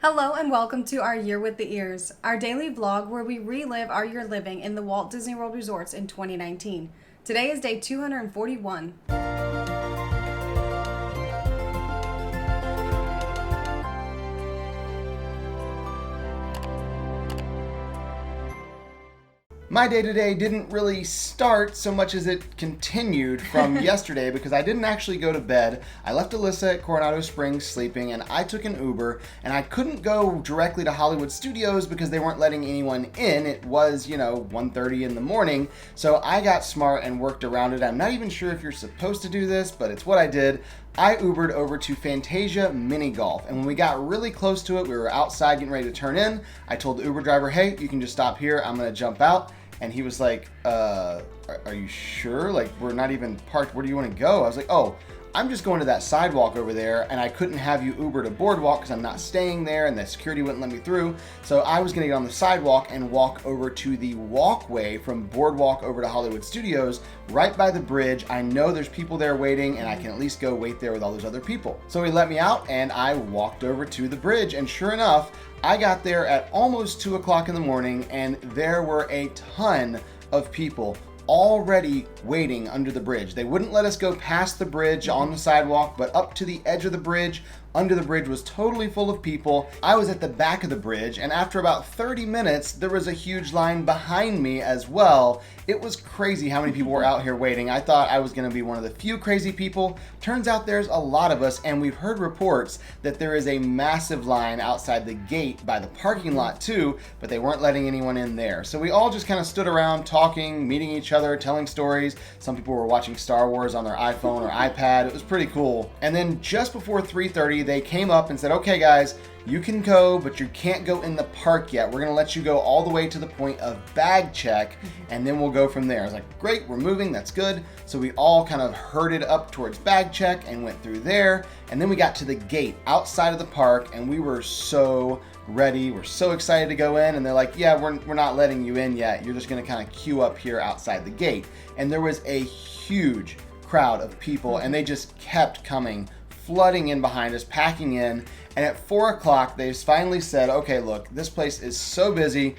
Hello and welcome to our Year with the Ears, our daily vlog where we relive our year living in the Walt Disney World resorts in 2019. Today is day 241. My day today didn't really start so much as it continued from yesterday because I didn't actually go to bed. I left Alyssa at Coronado Springs sleeping and I took an Uber, and I couldn't go directly to Hollywood Studios because they weren't letting anyone in. It was, 1:30 in the morning. So I got smart and worked around it. I'm not even sure if you're supposed to do this, but it's what I did. I Ubered over to Fantasia Mini Golf, and when we got really close to it, we were outside getting ready to turn in. I told the Uber driver, hey, you can just stop here. I'm going to jump out. And he was like, are you sure? Like, we're not even parked. Where do you want to go? I was like, oh, I'm just going to that sidewalk over there, and I couldn't have you Uber to Boardwalk because I'm not staying there, and the security wouldn't let me through. So I was going to get on the sidewalk and walk over to the walkway from Boardwalk over to Hollywood Studios, right by the bridge. I know there's people there waiting, and I can at least go wait there with all those other people. So he let me out, and I walked over to the bridge, and sure enough, I got there at almost 2 o'clock in the morning, and there were a ton of people already waiting under the bridge. They wouldn't let us go past the bridge on the sidewalk, but up to the edge of the bridge, under the bridge, was totally full of people. I was at the back of the bridge, and after about 30 minutes, there was a huge line behind me as well. It was crazy how many people were out here waiting. I thought I was going to be one of the few crazy people. Turns out there's a lot of us, and we've heard reports that there is a massive line outside the gate by the parking lot too, but they weren't letting anyone in there. So we all just kind of stood around talking, meeting each other, telling stories. Some people were watching Star Wars on their iPhone or iPad. It was pretty cool. And then just before 3:30, they came up and said, okay guys, you can go, but you can't go in the park yet. We're going to let you go all the way to the point of bag check, and then we'll go from there. I was like, great, we're moving, that's good. So we all kind of herded up towards bag check and went through there. And then we got to the gate outside of the park, and we were so ready. We're so excited to go in. And they're like, yeah, we're not letting you in yet. You're just going to kind of queue up here outside the gate. And there was a huge crowd of people, and they just kept coming, flooding in behind us, packing in. And at 4 o'clock, they finally said, okay, look, this place is so busy.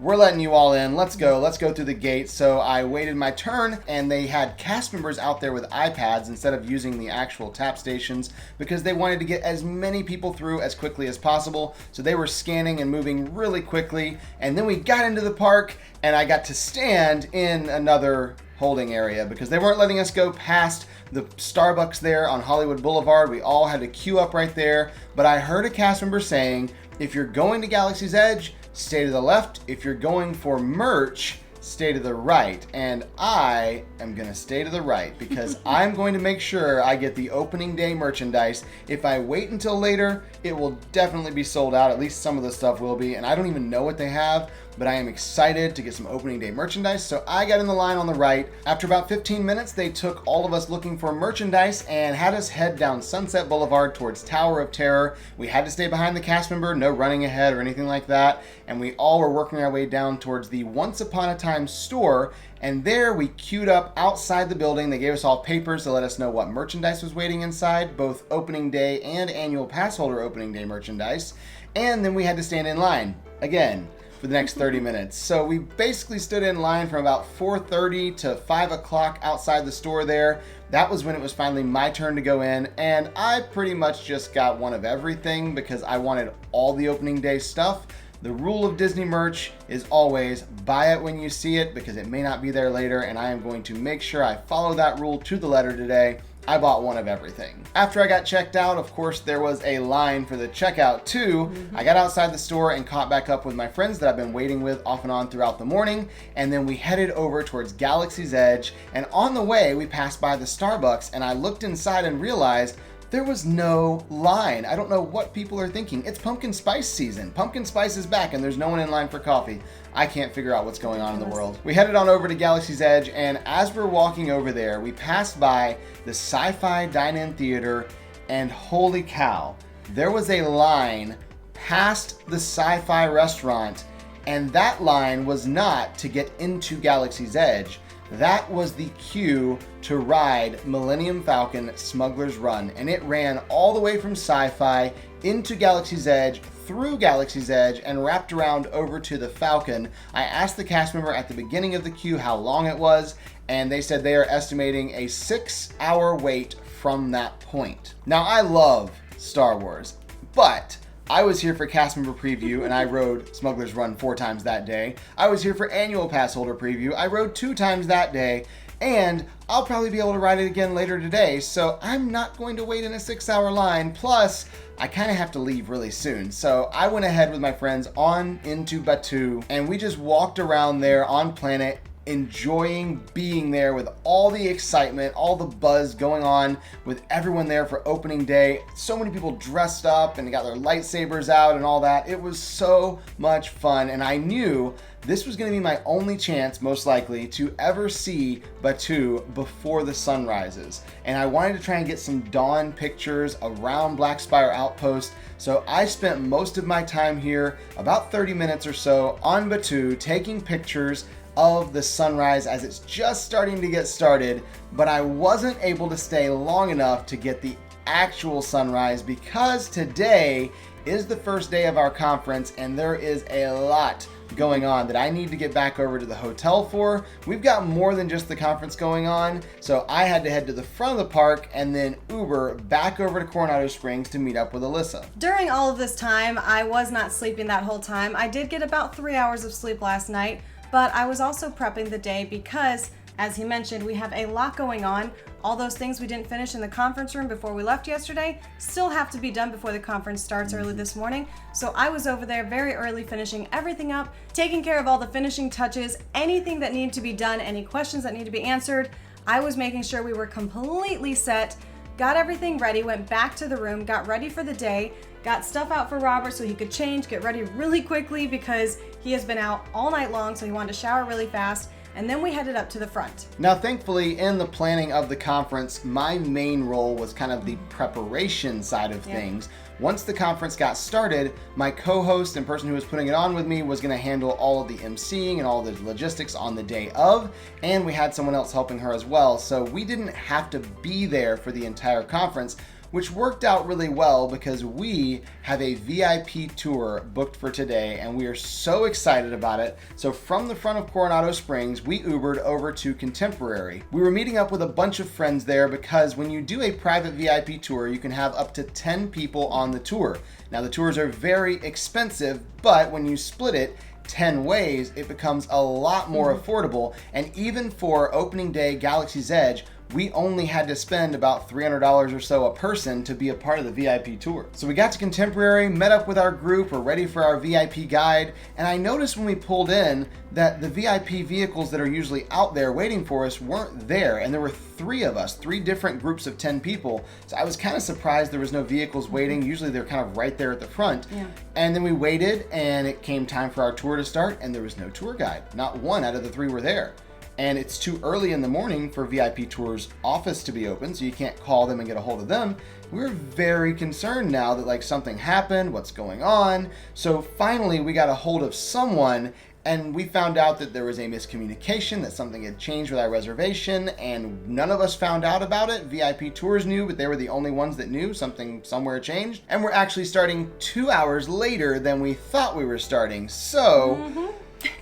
We're letting you all in. Let's go through the gate. So I waited my turn, and they had cast members out there with iPads instead of using the actual tap stations because they wanted to get as many people through as quickly as possible. So they were scanning and moving really quickly. And then we got into the park, and I got to stand in another holding area because they weren't letting us go past the Starbucks there on Hollywood Boulevard. We all had to queue up right there. But I heard a cast member saying, if you're going to Galaxy's Edge, stay to the left. If you're going for merch, stay to the right. And I am going to stay to the right because I'm going to make sure I get the opening day merchandise. If I wait until later, it will definitely be sold out. At least some of the stuff will be. And I don't even know what they have, but I am excited to get some opening day merchandise. So I got in the line on the right. After about 15 minutes, they took all of us looking for merchandise and had us head down Sunset Boulevard towards Tower of Terror. We had to stay behind the cast member, no running ahead or anything like that. And we all were working our way down towards the Once Upon a Time store. And there we queued up outside the building. They gave us all papers to let us know what merchandise was waiting inside, both opening day and annual pass holder opening day merchandise. And then we had to stand in line again for the next 30 minutes. So we basically stood in line from about 4:30 to 5 o'clock outside the store there. That was when it was finally my turn to go in, and I pretty much just got one of everything because I wanted all the opening day stuff. The rule of Disney merch is always buy it when you see it because it may not be there later, and I am going to make sure I follow that rule to the letter today. I bought one of everything. After I got checked out, of course, there was a line for the checkout too. I got outside the store and caught back up with my friends that I've been waiting with off and on throughout the morning. And then we headed over towards Galaxy's Edge. And on the way, we passed by the Starbucks, and I looked inside and realized there was no line. I don't know what people are thinking. It's pumpkin spice season. Pumpkin spice is back, and there's no one in line for coffee. I can't figure out what's going on in the world. We headed on over to Galaxy's Edge, and as we're walking over there, we passed by the Sci-Fi Dine-In Theater, and holy cow, there was a line past the Sci-Fi restaurant, and that line was not to get into Galaxy's Edge. That was the queue to ride Millennium Falcon Smuggler's Run, and it ran all the way from Sci-Fi into Galaxy's Edge, through Galaxy's Edge and wrapped around over to the Falcon. I asked the cast member at the beginning of the queue how long it was, and they said they are estimating a 6-hour wait from that point. Now, I love Star Wars, but I was here for cast member preview and I rode Smuggler's Run 4 times that day. I was here for annual pass holder preview. I rode 2 times that day, and I'll probably be able to ride it again later today, so I'm not going to wait in a 6-hour line. Plus, I kind of have to leave really soon. So I went ahead with my friends on into Batuu, and we just walked around there on Planet, enjoying being there with all the excitement, all the buzz going on with everyone there for opening day. So many people dressed up and got their lightsabers out and all that. It was so much fun, and I knew this was going to be my only chance, most likely, to ever see Batuu before the sun rises. And I wanted to try and get some dawn pictures around Black Spire Outpost, so I spent most of my time here, about 30 minutes or so, on Batuu, taking pictures of the sunrise as it's just starting to get started, but I wasn't able to stay long enough to get the actual sunrise because today is the first day of our conference and there is a lot going on that I need to get back over to the hotel for. We've got more than just the conference going on, so I had to head to the front of the park and then Uber back over to Coronado Springs to meet up with Alyssa. During all of this time, I was not sleeping that whole time. I did get about 3 hours of sleep last night, but I was also prepping the day because, as he mentioned, we have a lot going on. All those things we didn't finish in the conference room before we left yesterday still have to be done before the conference starts early this morning. So I was over there very early finishing everything up, taking care of all the finishing touches, anything that needed to be done, any questions that need to be answered. I was making sure we were completely set, got everything ready, went back to the room, got ready for the day, got stuff out for Robert so he could change, get ready really quickly because he has been out all night long, so he wanted to shower really fast. And then we headed up to the front. Now, thankfully, in the planning of the conference, my main role was kind of the preparation side of things. Once the conference got started, my co-host and person who was putting it on with me was going to handle all of the emceeing and all the logistics on the day of, and we had someone else helping her as well, so we didn't have to be there for the entire conference, which worked out really well because we have a VIP tour booked for today and we are so excited about it. So from the front of Coronado Springs, we Ubered over to Contemporary. We were meeting up with a bunch of friends there because when you do a private VIP tour, you can have up to 10 people on the tour. Now the tours are very expensive, but when you split it 10 ways, it becomes a lot more affordable. And even for opening day Galaxy's Edge, we only had to spend about $300 or so a person to be a part of the VIP tour. So we got to Contemporary, met up with our group, we're ready for our VIP guide, and I noticed when we pulled in that the VIP vehicles that are usually out there waiting for us weren't there, and there were 3 of us, 3 different groups of 10 people. So I was kind of surprised there was no vehicles waiting. Usually they're kind of right there at the front. Yeah. And then we waited, and it came time for our tour to start, and there was no tour guide. Not one out of the 3 were there. And it's too early in the morning for VIP Tour's office to be open, so you can't call them and get a hold of them. We're very concerned now that like something happened, what's going on. So finally we got a hold of someone and we found out that there was a miscommunication, that something had changed with our reservation, and none of us found out about it. VIP Tours knew, but they were the only ones that knew something somewhere changed. And we're actually starting 2 hours later than we thought we were starting. So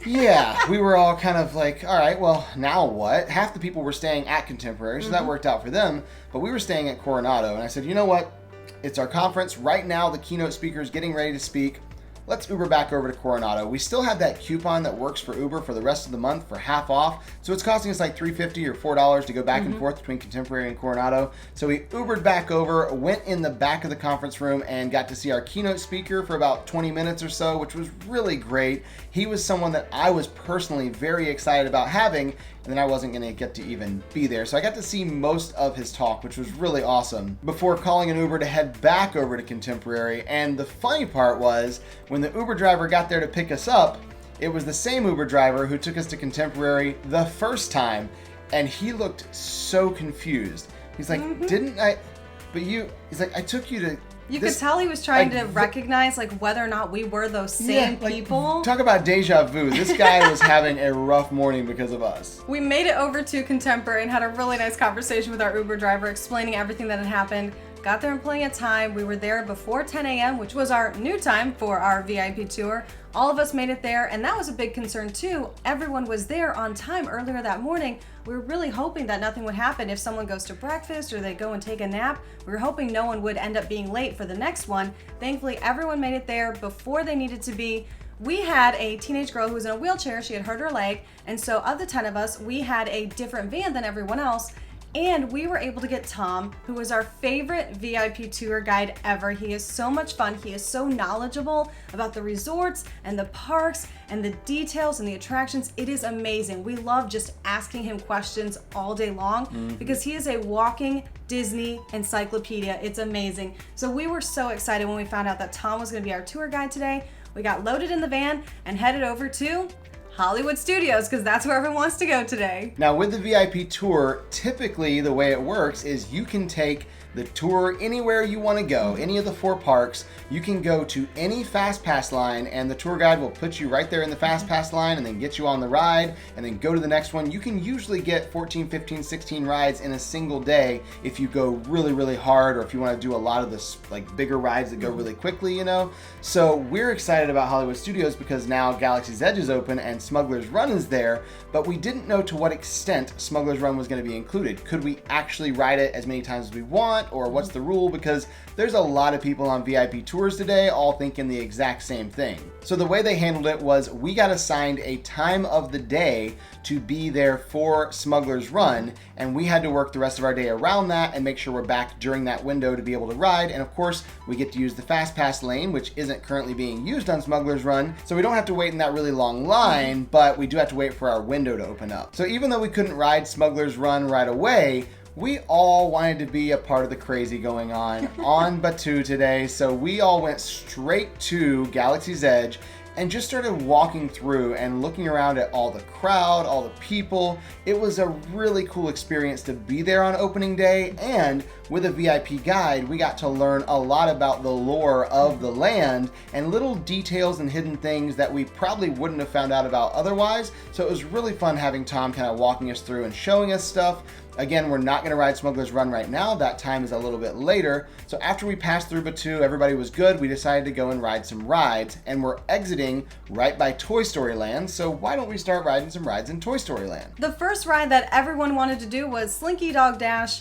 yeah, we were all kind of like, all right, well, now what? Half the people were staying at Contemporary, so that worked out for them, but we were staying at Coronado, and I said, you know what? It's our conference. Right now, the keynote speaker is getting ready to speak. Let's Uber back over to Coronado. We still have that coupon that works for Uber for the rest of the month for half off, so it's costing us like $3.50 or $4 to go back and forth between Contemporary and Coronado. So we Ubered back over, went in the back of the conference room, and got to see our keynote speaker for about 20 minutes or so, which was really great. He was someone that I was personally very excited about having, and then I wasn't going to get to even be there. So I got to see most of his talk, which was really awesome, before calling an Uber to head back over to Contemporary. And the funny part was, when the Uber driver got there to pick us up, it was the same Uber driver who took us to Contemporary the first time, and he looked so confused. He's like, didn't I, but you, he's like, I took you to You could tell he was trying to recognize like whether or not we were those same people. Talk about deja vu. This guy was having a rough morning because of us. We made it over to Contemporary and had a really nice conversation with our Uber driver explaining everything that had happened. got there in plenty of time. We were there before 10 a.m., which was our new time for our VIP tour. All of us made it there, and that was a big concern too. Everyone was there on time earlier that morning. We were really hoping that nothing would happen if someone goes to breakfast or they go and take a nap. We were hoping no one would end up being late for the next one. Thankfully, everyone made it there before they needed to be. We had a teenage girl who was in a wheelchair. She had hurt her leg, and so of the 10 of us, we had a different van than everyone else. And we were able to get Tom, who was our favorite VIP tour guide ever. He is so much fun. He is so knowledgeable about the resorts and the parks and the details and the attractions. It is amazing. We love just asking him questions all day long because he is a walking Disney encyclopedia. It's amazing. So we were so excited when we found out that Tom was going to be our tour guide today. We got loaded in the van and headed over to Hollywood Studios, because that's where everyone wants to go today. Now with the VIP tour, typically the way it works is you can take the tour anywhere you want to go, any of the 4 parks. You can go to any Fast Pass line and the tour guide will put you right there in the Fast Pass line and then get you on the ride and then go to the next one. You can usually get 14, 15, 16 rides in a single day if you go really, really hard, or if you want to do a lot of the like bigger rides that go really quickly, you know. So we're excited about Hollywood Studios because now Galaxy's Edge is open and Smuggler's Run is there, but we didn't know to what extent Smuggler's Run was going to be included. Could we actually ride it as many times as we want, or what's the rule? Because there's a lot of people on VIP tours today all thinking the exact same thing. So the way they handled it was we got assigned a time of the day to be there for Smuggler's Run, and we had to work the rest of our day around that and make sure we're back during that window to be able to ride. And of course, we get to use the Fast Pass lane, which isn't currently being used on Smuggler's Run, so we don't have to wait in that really long line, but we do have to wait for our window to open up. So even though we couldn't ride Smuggler's Run right away, we all wanted to be a part of the crazy going on Batuu today, so we all went straight to Galaxy's Edge and just started walking through and looking around at all the crowd, all the people. It was a really cool experience to be there on opening day, and with a VIP guide, we got to learn a lot about the lore of the land and little details and hidden things that we probably wouldn't have found out about otherwise. So it was really fun having Tom kind of walking us through and showing us stuff. Again, we're not going to ride Smuggler's Run right now. That time is a little bit later. So after we passed through Batuu, everybody was good. We decided to go and ride some rides, and we're exiting right by Toy Story Land. So why don't we start riding some rides in Toy Story Land? The first ride that everyone wanted to do was Slinky Dog Dash,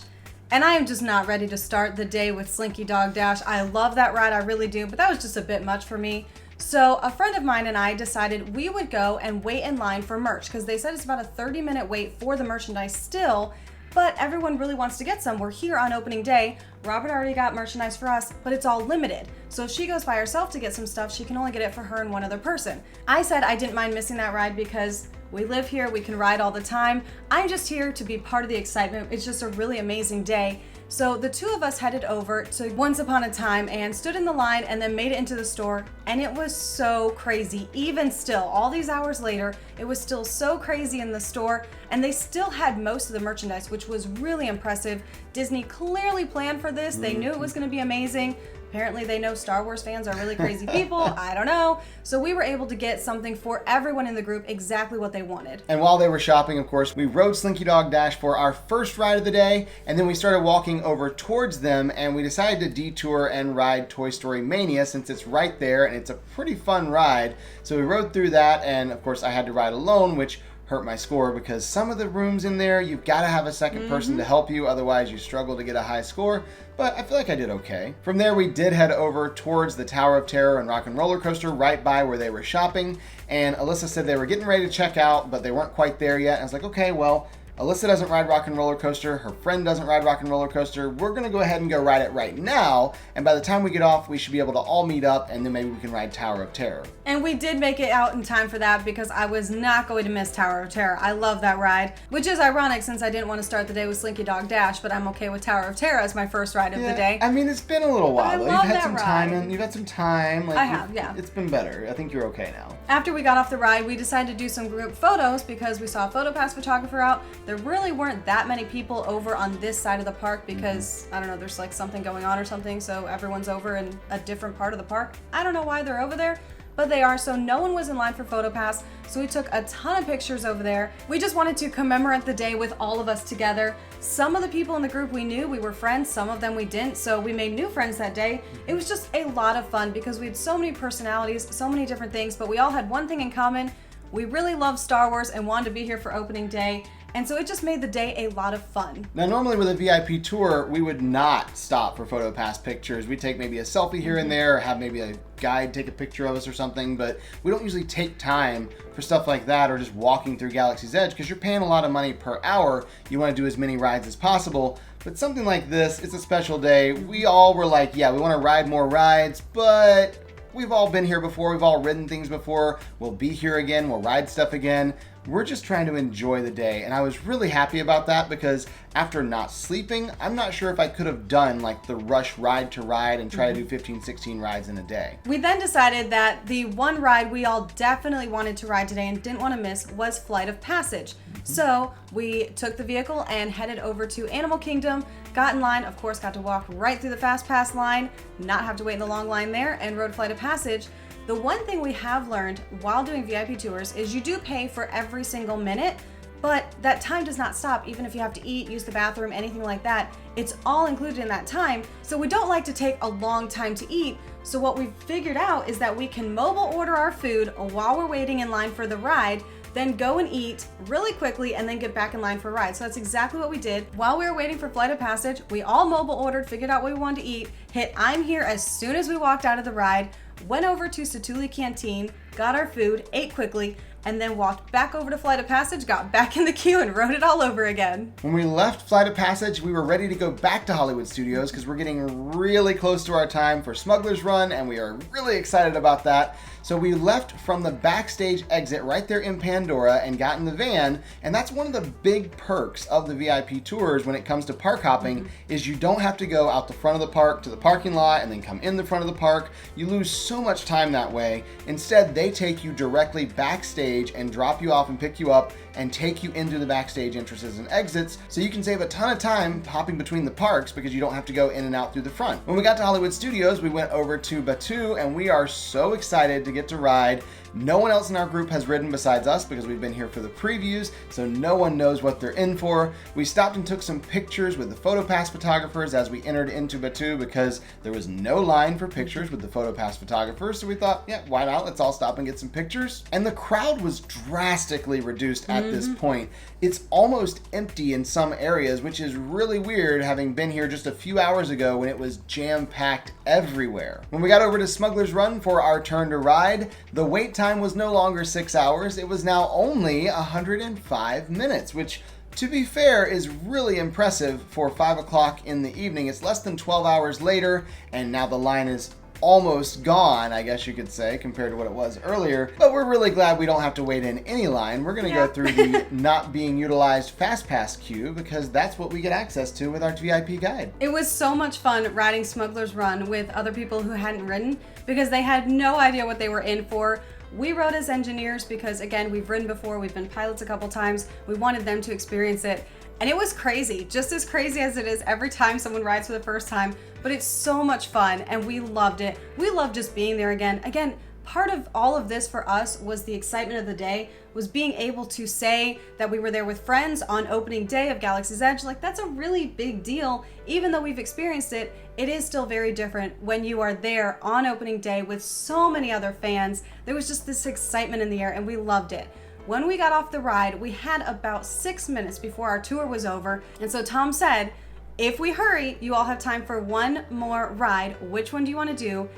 and I am just not ready to start the day with Slinky Dog Dash. I love that ride, I really do, but that was just a bit much for me. So a friend of mine and I decided we would go and wait in line for merch, because they said it's about a 30-minute wait for the merchandise still, but everyone really wants to get some. We're here on opening day. Robert already got merchandise for us, but it's all limited. So if she goes by herself to get some stuff, she can only get it for her and one other person. I said I didn't mind missing that ride because we live here, we can ride all the time. I'm just here to be part of the excitement. It's just a really amazing day. So the two of us headed over to Once Upon a Time and stood in the line and then made it into the store, and it was so crazy. Even still, all these hours later, it was still so crazy in the store, and they still had most of the merchandise, which was really impressive. Disney clearly planned for this. They knew it was going to be amazing. Apparently they know Star Wars fans are really crazy people. I don't know. So we were able to get something for everyone in the group, exactly what they wanted. And while they were shopping, of course, we rode Slinky Dog Dash for our first ride of the day, and then we started walking over towards them, and we decided to detour and ride Toy Story Mania since it's right there and it's a pretty fun ride. So we rode through that, and of course I had to ride alone, which hurt my score because some of the rooms in there, you've got to have a second person to help you, otherwise you struggle to get a high score, but I feel like I did okay. From there, we did head over towards the Tower of Terror and Rock and Roller Coaster right by where they were shopping, and Alyssa said they were getting ready to check out, but they weren't quite there yet. I was like, okay, well, Alyssa doesn't ride Rock and Roller Coaster, her friend doesn't ride Rock and Roller Coaster, we're going to go ahead and go ride it right now, and by the time we get off, we should be able to all meet up, and then maybe we can ride Tower of Terror. And we did make it out in time for that because I was not going to miss Tower of Terror. I love that ride, which is ironic since I didn't want to start the day with Slinky Dog Dash, but I'm okay with Tower of Terror as my first ride of the day. I mean, it's been a little while, though. You've had some time, and you've had some time. I have, yeah. It's been better. I think you're okay now. After we got off the ride, we decided to do some group photos because we saw a PhotoPass photographer out. There really weren't that many people over on this side of the park because, I don't know, there's like something going on or something, so everyone's over in a different part of the park. I don't know why they're over there, but they are, so no one was in line for PhotoPass, so we took a ton of pictures over there. We just wanted to commemorate the day with all of us together. Some of the people in the group we knew, we were friends, some of them we didn't, so we made new friends that day. It was just a lot of fun because we had so many personalities, so many different things, but we all had one thing in common. We really loved Star Wars and wanted to be here for opening day. And so it just made the day a lot of fun. Now, normally with a VIP tour, we would not stop for PhotoPass pictures. We'd take maybe a selfie here and there, or have maybe a guide take a picture of us or something, but we don't usually take time for stuff like that or just walking through Galaxy's Edge because you're paying a lot of money per hour. You want to do as many rides as possible. But something like this, it's a special day. We all were like, yeah, we want to ride more rides, but we've all been here before. We've all ridden things before. We'll be here again. We'll ride stuff again. We're just trying to enjoy the day. And I was really happy about that because after not sleeping, I'm not sure if I could have done like the rush ride to ride and try to do 15, 16 rides in a day. We then decided that the one ride we all definitely wanted to ride today and didn't want to miss was Flight of Passage. So we took the vehicle and headed over to Animal Kingdom, got in line, of course got to walk right through the Fast Pass line, not have to wait in the long line there, and rode Flight of Passage. The one thing we have learned while doing VIP tours is you do pay for every single minute, but that time does not stop even if you have to eat, use the bathroom, anything like that. It's all included in that time. So we don't like to take a long time to eat. So what we've figured out is that we can mobile order our food while we're waiting in line for the ride, then go and eat really quickly and then get back in line for a ride. So that's exactly what we did. While we were waiting for Flight of Passage, we all mobile ordered, figured out what we wanted to eat, hit I'm here as soon as we walked out of the ride, went over to Satuli Canteen, got our food, ate quickly, and then walked back over to Flight of Passage, got back in the queue, and rode it all over again. When we left Flight of Passage, we were ready to go back to Hollywood Studios because we're getting really close to our time for Smuggler's Run, and we are really excited about that. So we left from the backstage exit right there in Pandora and got in the van, and that's one of the big perks of the VIP tours when it comes to park hopping is you don't have to go out the front of the park to the parking lot and then come in the front of the park. You lose so much time that way. Instead, they take you directly backstage and drop you off and pick you up and take you into the backstage entrances and exits, so you can save a ton of time hopping between the parks because you don't have to go in and out through the front. When we got to Hollywood Studios, we went over to Batuu, and we are so excited to get to ride. No one else in our group has ridden besides us because we've been here for the previews, so no one knows what they're in for. We stopped and took some pictures with the PhotoPass photographers as we entered into Batuu because there was no line for pictures with the PhotoPass photographers, so we thought, yeah, why not? Let's all stop and get some pictures. And the crowd was drastically reduced at this point. It's almost empty in some areas, which is really weird having been here just a few hours ago when it was jam-packed everywhere. When we got over to Smuggler's Run for our turn to ride, the wait time was no longer 6 hours. It was now only 105 minutes, which, to be fair, is really impressive for 5 o'clock in the evening. It's less than 12 hours later, and now the line is almost gone, I guess you could say, compared to what it was earlier. But we're really glad we don't have to wait in any line. We're going to go through the not being utilized Fast Pass queue because that's what we get access to with our VIP guide. It was so much fun riding Smuggler's Run with other people who hadn't ridden because they had no idea what they were in for. We rode as engineers because, again, we've ridden before, we've been pilots a couple times. We wanted them to experience it. And it was crazy, just as crazy as it is every time someone rides for the first time, but it's so much fun and we loved it. We loved just being there again. Again, part of all of this for us was the excitement of the day, was being able to say that we were there with friends on opening day of Galaxy's Edge. Like, that's a really big deal. Even though we've experienced it, it is still very different when you are there on opening day with so many other fans. There was just this excitement in the air and we loved it. When we got off the ride, we had about 6 minutes before our tour was over. And so Tom said, if we hurry, you all have time for one more ride. Which one do you want to do?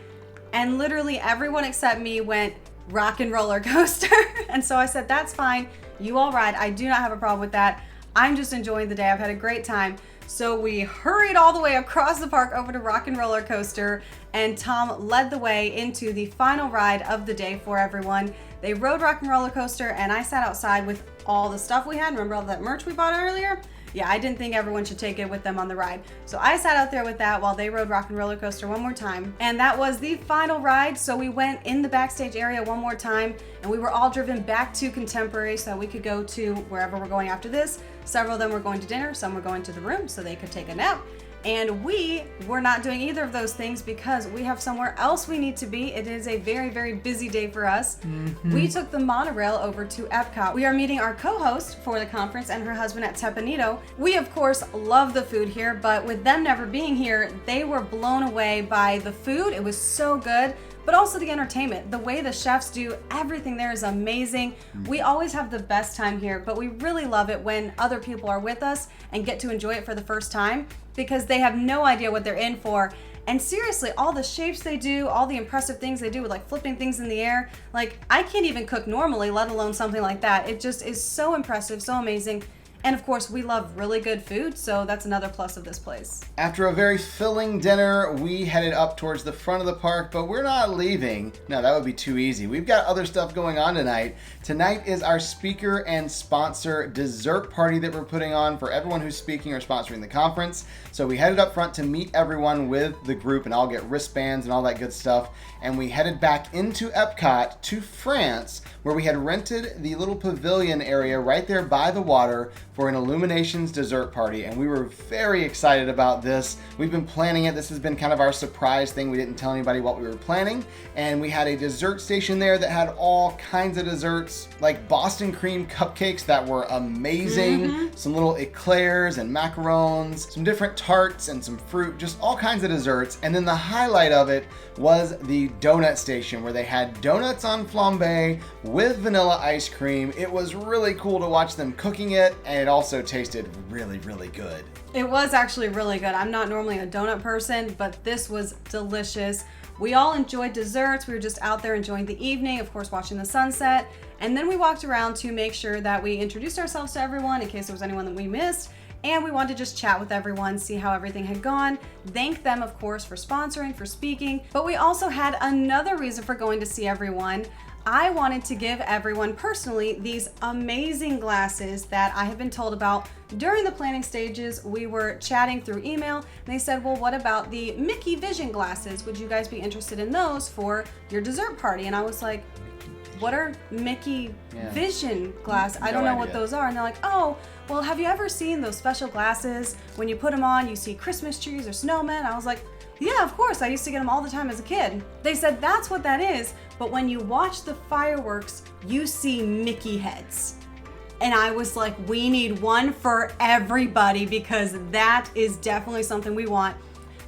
And literally everyone except me went rock and roller coaster. And so I said, that's fine. You all ride. I do not have a problem with that. I'm just enjoying the day. I've had a great time. So we hurried all the way across the park over to rock and roller coaster, and Tom led the way into the final ride of the day for everyone. They rode rock and roller coaster and I sat outside with all the stuff we had. Remember all that merch we bought earlier? Yeah, I didn't think everyone should take it with them on the ride. So I sat out there with that while they rode rock and roller coaster one more time. And that was the final ride. So we went in the backstage area one more time and we were all driven back to Contemporary so we could go to wherever we're going after this. Several of them were going to dinner, some were going to the room so they could take a nap. And we were not doing either of those things because we have somewhere else we need to be. It is a very, very busy day for us. We took the monorail over to Epcot. We are meeting our co-host for the conference and her husband at Tepanito. We, of course, love the food here, but with them never being here, they were blown away by the food. It was so good. But also the entertainment. The way the chefs do everything there is amazing. We always have the best time here, but we really love it when other people are with us and get to enjoy it for the first time because they have no idea what they're in for. And seriously, all the shapes they do, all the impressive things they do with like flipping things in the air, like I can't even cook normally, let alone something like that. It just is so impressive, so amazing. And of course, we love really good food, so that's another plus of this place. After a very filling dinner, we headed up towards the front of the park, but we're not leaving. No, that would be too easy. We've got other stuff going on tonight. Tonight is our speaker and sponsor dessert party that we're putting on for everyone who's speaking or sponsoring the conference. So we headed up front to meet everyone with the group and I'll get wristbands and all that good stuff. And we headed back into Epcot to France, where we had rented the little pavilion area right there by the water for an Illuminations dessert party, and we were very excited about this. We've been planning it. This has been kind of our surprise thing. We didn't tell anybody what we were planning, and we had a dessert station there that had all kinds of desserts, like Boston cream cupcakes that were amazing, some little eclairs and macarons, some different tarts and some fruit, just all kinds of desserts. And then the highlight of it was the donut station, where they had donuts on flambe with vanilla ice cream. It was really cool to watch them cooking it, and it also tasted really, really good. It was actually really good. I'm not normally a donut person, but this was delicious. We all enjoyed desserts. We were just out there enjoying the evening, of course, watching the sunset. And then we walked around to make sure that we introduced ourselves to everyone in case there was anyone that we missed. And we wanted to just chat with everyone, see how everything had gone. Thank them, of course, for sponsoring, for speaking. But we also had another reason for going to see everyone. I wanted to give everyone personally these amazing glasses that I have been told about during the planning stages. We were chatting through email and they said, well, what about the Mickey Vision glasses? Would you guys be interested in those for your dessert party? And I was like, what are Mickey Vision glasses? I don't know what those are. And they're like, oh, well, have you ever seen those special glasses? When you put them on, you see Christmas trees or snowmen. I was like, yeah, of course. I used to get them all the time as a kid. They said that's what that is. But when you watch the fireworks, you see Mickey heads. And I was like, we need one for everybody because that is definitely something we want.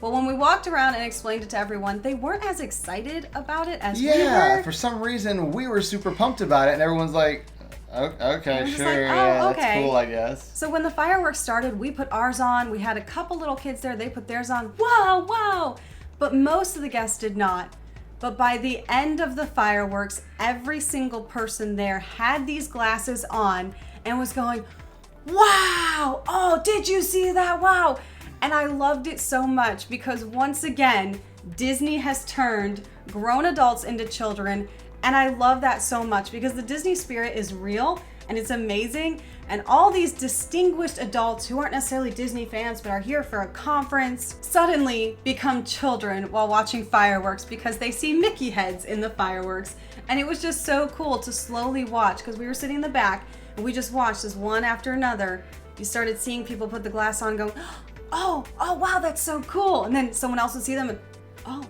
Well, when we walked around and explained it to everyone, they weren't as excited about it as we were. Yeah, for some reason, we were super pumped about it, and everyone's like, okay, sure, like, yeah, okay. That's cool, I guess. So when the fireworks started, we put ours on. We had a couple little kids there. They put theirs on. Wow, wow. But most of the guests did not. But by the end of the fireworks, every single person there had these glasses on and was going, wow, oh, did you see that? Wow. And I loved it so much because once again, Disney has turned grown adults into children. And I love that so much because the Disney spirit is real and it's amazing. And all these distinguished adults who aren't necessarily Disney fans but are here for a conference suddenly become children while watching fireworks because they see Mickey heads in the fireworks. And it was just so cool to slowly watch because we were sitting in the back and we just watched this one after another. You started seeing people put the glass on and go, oh, wow, that's so cool. And then someone else would see them and, oh,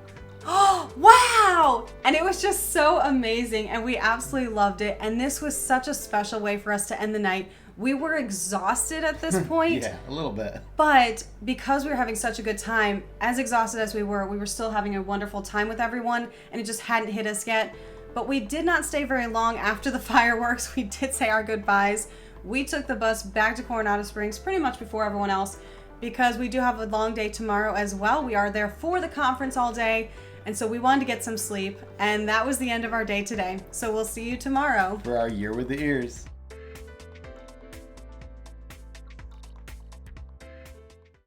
wow! And it was just so amazing and we absolutely loved it. And this was such a special way for us to end the night. We were exhausted at this point. Yeah, a little bit. But because we were having such a good time, as exhausted as we were still having a wonderful time with everyone and it just hadn't hit us yet. But we did not stay very long after the fireworks. We did say our goodbyes. We took the bus back to Coronado Springs pretty much before everyone else because we do have a long day tomorrow as well. We are there for the conference all day. And so we wanted to get some sleep, and that was the end of our day today. So we'll see you tomorrow for our Year with the Ears.